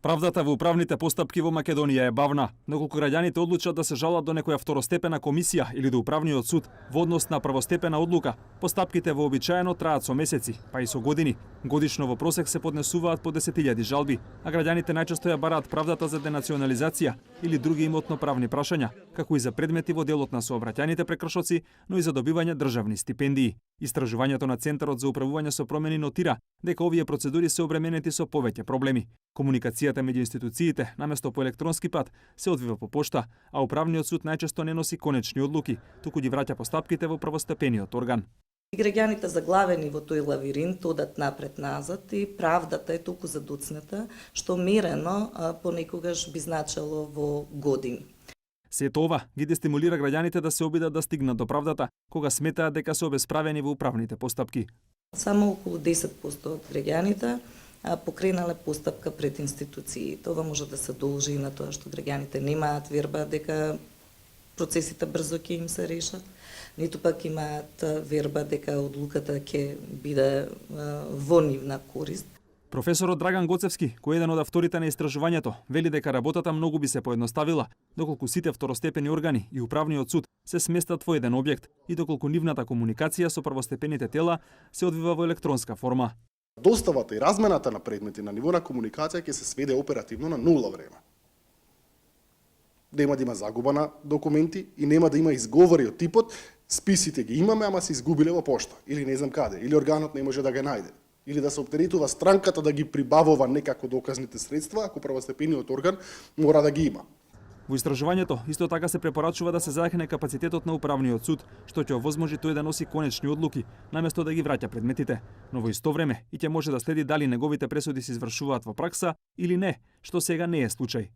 Правдата во управните постапки во Македонија е бавна. Доколку граѓаните одлучат да се жалат до некоја второстепена комисија или до управниот суд во однос на првостепена одлука, постапките вообичаено траат со месеци, па и со години. Годишно во просек се поднесуваат по 10.000 жалби, а граѓаните најчесто ја бараат правдата за денационализација или други имотно-правни прашања, како и за предмети во делот на сообраќајните прекршоци, но и за добивање државни стипендии. Истражувањето на Центарот за управување со промени нотира дека овие процедури се обременети со повеќе проблеми. Комуникацијата меѓу институциите, наместо по електронски пат, се одвива по пошта, а управниот суд најчесто не носи конечни одлуки, туку ги враќа постапките во првостепениот орган. Граѓаните заглавени во тој лавиринт одат напред-назад и правдата е толку задуцната, што мерено понекогаш би значело во години. Сето ова ги дестимулира граѓаните да се обидат да стигнат до правдата, кога сметаат дека се обесправени во управните постапки. Само околу 10% од граѓаните покренале постапка пред институции. Това може да се должи и на тоа што граѓаните немаат верба дека процесите брзо ќе им се решат, ниту пак имаат верба дека одлуката ќе биде во нивна корист. Професорот Драган Гоцевски, кој е еден од авторите на истражувањето, вели дека работата многу би се поедноставила, доколку сите второстепени органи и управниот суд се сместат во еден објект и доколку нивната комуникација со првостепените тела се одвива во електронска форма. Доставата и размената на предмети на ниво на комуникација ќе се сведе оперативно на нула време. Нема да има загуба на документи и нема да има изговори од типот списите ги имаме, ама се изгубиле во пошта или не знам каде, или органот не може да ги најде, или да се оптеретува странката да ги прибавува некако доказните средства, ако првостепениот орган мора да ги има. Во истражувањето исто така се препорачува да се задахне капацитетот на управниот суд, што ќе овозможи тој да носи конечни одлуки, наместо да ги враќа предметите. Но во исто време и ќе може да следи дали неговите пресуди се извршуваат во пракса или не, што сега не е случај.